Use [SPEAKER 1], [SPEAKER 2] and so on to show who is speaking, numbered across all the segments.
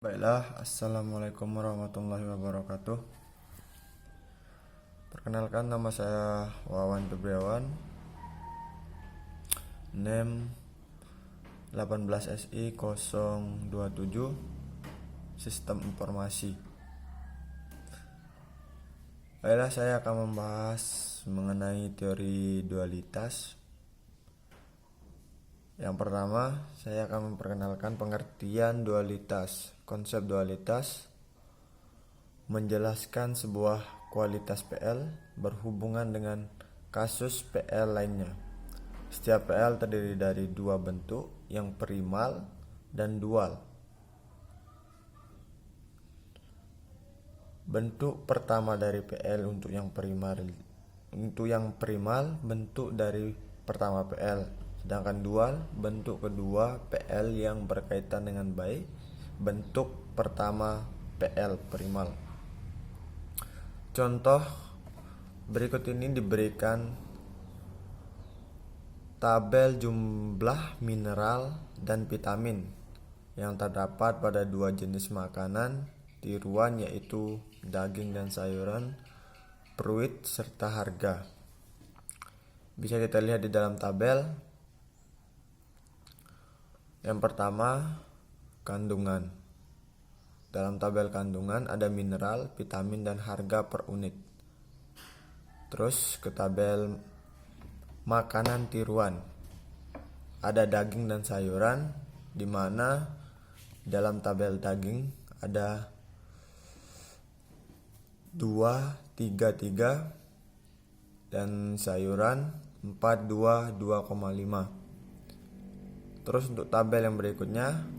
[SPEAKER 1] Baiklah, assalamualaikum warahmatullahi wabarakatuh. Perkenalkan, nama saya Wawan Febriawan, NIM 18SI027, Sistem Informasi. Baiklah, saya akan membahas mengenai teori dualitas. Yang pertama, saya akan memperkenalkan pengertian dualitas. Konsep dualitas menjelaskan sebuah kualitas PL berhubungan dengan kasus PL lainnya. Setiap PL terdiri dari dua bentuk yang primal dan dual. Bentuk pertama dari PL untuk yang primal bentuk dari pertama PL, sedangkan dual bentuk kedua PL yang berkaitan dengan baik bentuk pertama PL primal. Contoh berikut ini diberikan tabel jumlah mineral dan vitamin yang terdapat pada dua jenis makanan tiruan, yaitu daging dan sayuran, fruit serta harga. Bisa kita lihat di dalam tabel. Yang pertama, kandungan. Dalam tabel kandungan ada mineral, vitamin, dan harga per unit. Terus ke tabel makanan tiruan. Ada daging dan sayuran, di mana dalam tabel daging ada 233 dan sayuran 422,5. Terus untuk tabel yang berikutnya,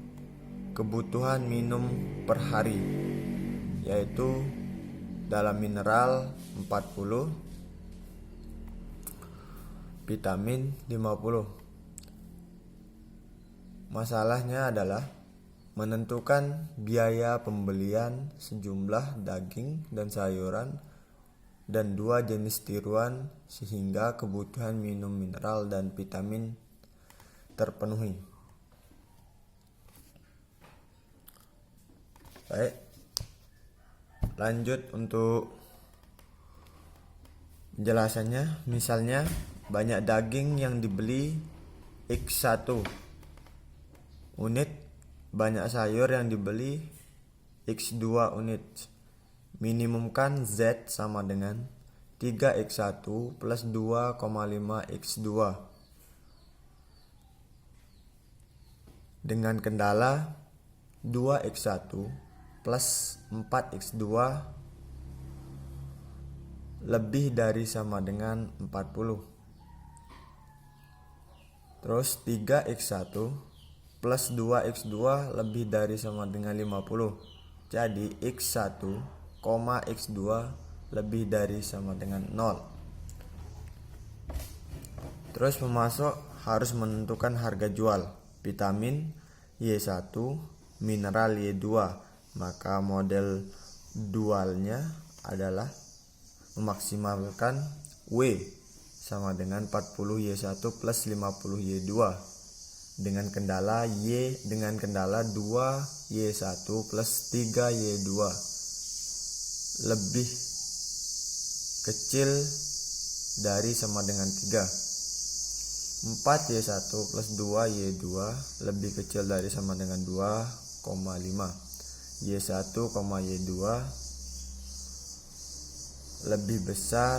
[SPEAKER 1] kebutuhan minum per hari, yaitu dalam mineral 40, vitamin 50. Masalahnya adalah menentukan biaya pembelian sejumlah daging dan sayuran dan dua jenis tiruan sehingga kebutuhan minum mineral dan vitamin terpenuhi. Baik, lanjut untuk penjelasannya. Misalnya, banyak daging yang dibeli X1 unit, banyak sayur yang dibeli X2 unit. Minimumkan Z sama dengan 3X1 plus 2,5X2 dengan kendala 2X1 plus 4X2 lebih dari sama dengan 40. Terus 3X1 plus 2X2 lebih dari sama dengan 50. Jadi X1, X2 lebih dari sama dengan 0. Terus pemasok harus menentukan harga jual vitamin Y1, mineral Y2. Maka model dualnya adalah memaksimalkan W sama dengan 40Y1 plus 50Y2 dengan kendala 2Y1 plus 3Y2 lebih kecil dari sama dengan 3. 4Y1 plus 2Y2 lebih kecil dari sama dengan 2,5. Y1, Y2 lebih besar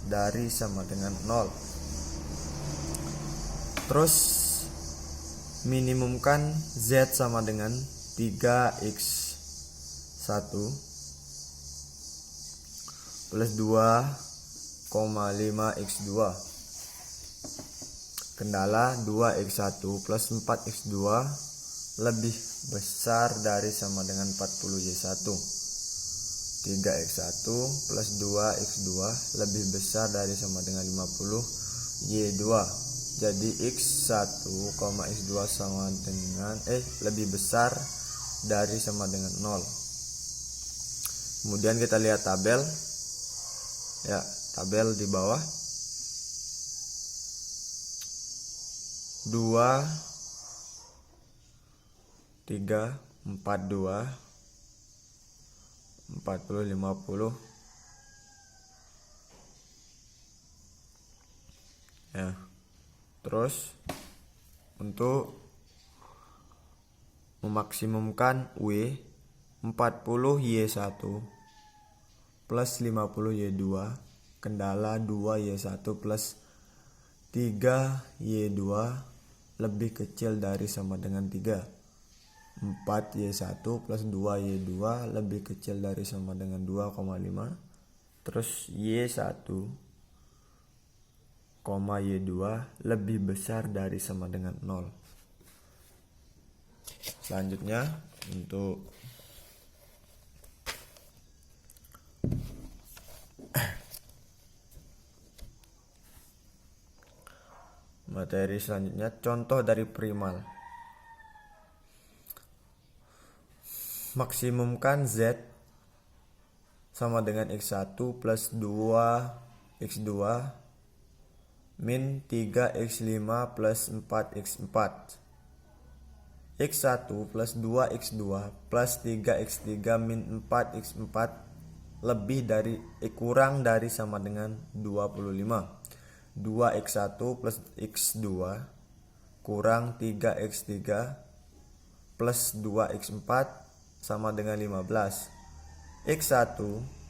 [SPEAKER 1] dari sama dengan 0. Terus minimumkan Z sama dengan 3X1 plus 2,5X2. Kendala 2X1 plus 4X2 lebih besar dari sama dengan 40Y1. 3X1 plus 2X2 lebih besar dari sama dengan 50Y2. Jadi X1, X2 sama dengan lebih besar dari sama dengan 0. Kemudian kita lihat tabel. Ya, tabel di bawah. 2, 3, 42 40 50 ya. Terus untuk memaksimumkan W, 40Y1 plus 50Y2 kendala 2Y1 plus 3Y2 lebih kecil dari sama dengan 3. 4Y1 plus 2Y2 lebih kecil dari sama dengan 2,5. Terus Y1, Y2 lebih besar dari sama dengan 0. Selanjutnya untuk materi selanjutnya, contoh dari primal. Maksimumkan Z sama dengan X1 plus 2X2 min 3X5 plus 4X4. X1 plus 2X2 plus 3X3 min 4X4 kurang dari sama dengan 25. 2X1 plus X2 kurang 3X3 plus 2X4 sama dengan 15. X1,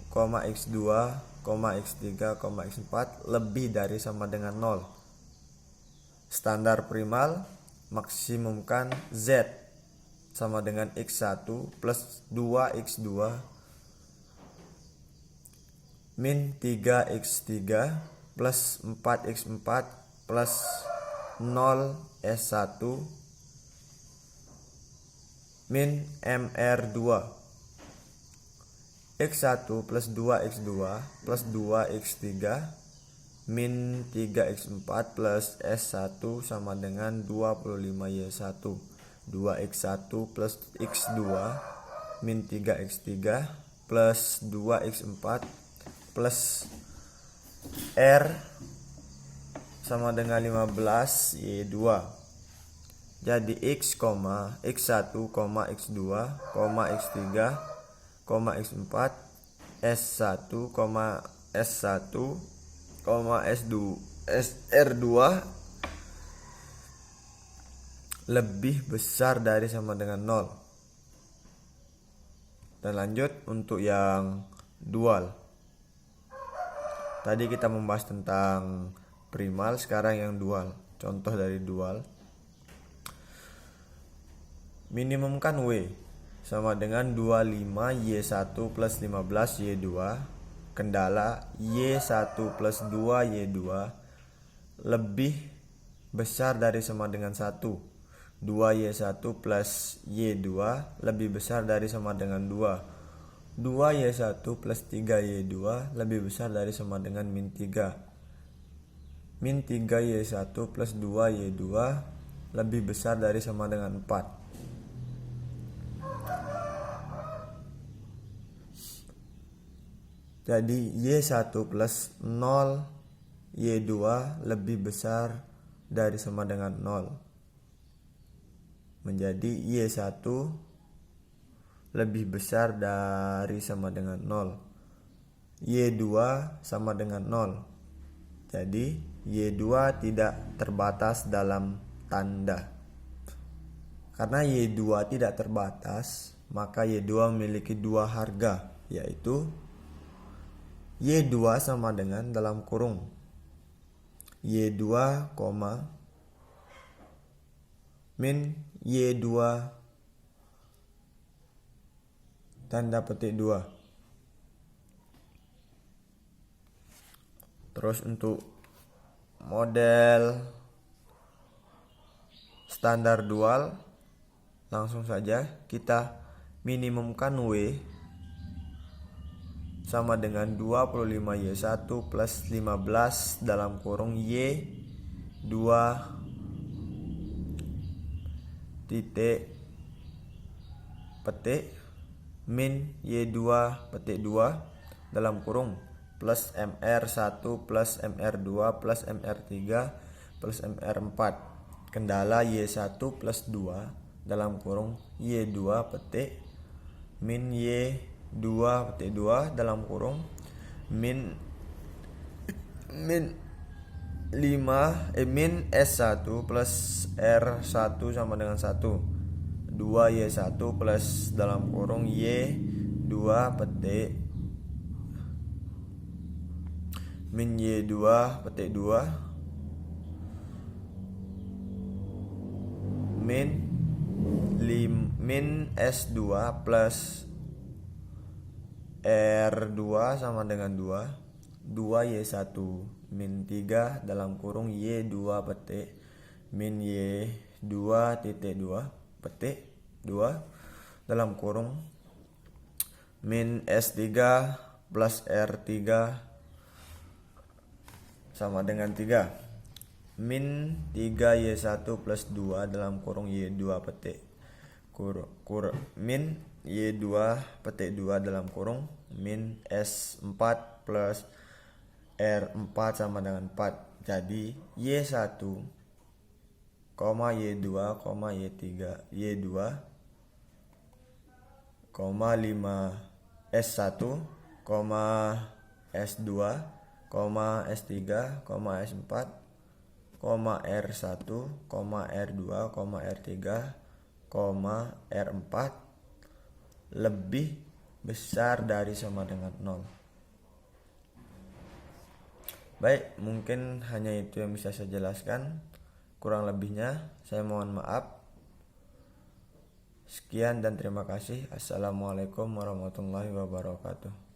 [SPEAKER 1] X2, X3, X4 lebih dari sama dengan 0. Standar primal, maksimumkan Z sama dengan X1 plus 2X2 min 3X3 plus 4X4 plus 0S1 min MR2. X1 plus 2X2 plus 2X3 min 3X4 plus S1 sama dengan 25Y1. 2X1 plus X2 min 3X3 plus 2X4 plus R sama dengan 15Y2. Jadi X, X1, X2, X3, X4, S1, S1, S2, R2 lebih besar dari sama dengan 0. Dan lanjut untuk yang dual. Tadi kita membahas tentang primal, sekarang yang dual. Contoh dari dual. Minimumkan W sama dengan 25Y1 plus 15Y2 kendala Y1 plus 2Y2 lebih besar dari sama dengan 1. 2Y1 plus Y2 lebih besar dari sama dengan 2. 2Y1 plus 3Y2 lebih besar dari sama dengan min 3. Min 3Y1 plus 2Y2 lebih besar dari sama dengan 4. Jadi Y1 plus 0 Y2 lebih besar dari sama dengan 0. Menjadi Y1 lebih besar dari sama dengan 0. Y2 sama dengan 0. Jadi Y2 tidak terbatas dalam tanda. Karena Y2 tidak terbatas, maka Y2 memiliki dua harga, yaitu Y2 sama dengan dalam kurung Y2, min Y2 tanda petik 2. Terus untuk model standar dual, langsung saja kita minimumkan W sama dengan 25Y1 plus 15 dalam kurung Y2 titik petik min Y2 petik 2 dalam kurung plus MR1 plus MR2 plus MR3 plus MR4 kendala Y1 plus 2 dalam kurung Y2 petik min Y2 petik 2 dalam kurung min 5 plus R1 sama dengan 1. 2Y1 plus dalam kurung Y2 petik min Y2 petik 2 min S2 plus R2 sama dengan 2Y1 min 3 dalam kurung Y2 petik min Y2 titik 2 petik 2 dalam kurung min S3 plus R3 sama dengan 3 min 3Y1 plus 2 dalam kurung Y2 petik min Y2 petik 2 dalam kurung min S4 plus R4 sama dengan 4. Jadi Y1, Y2, Y3, Y2, 5 S1, S2, S3, S4, R1, R2, R3, R4 lebih besar dari sama dengan 0. Baik, mungkin hanya itu yang bisa saya jelaskan. Kurang lebihnya saya mohon maaf. Sekian dan terima kasih. Assalamualaikum warahmatullahi wabarakatuh.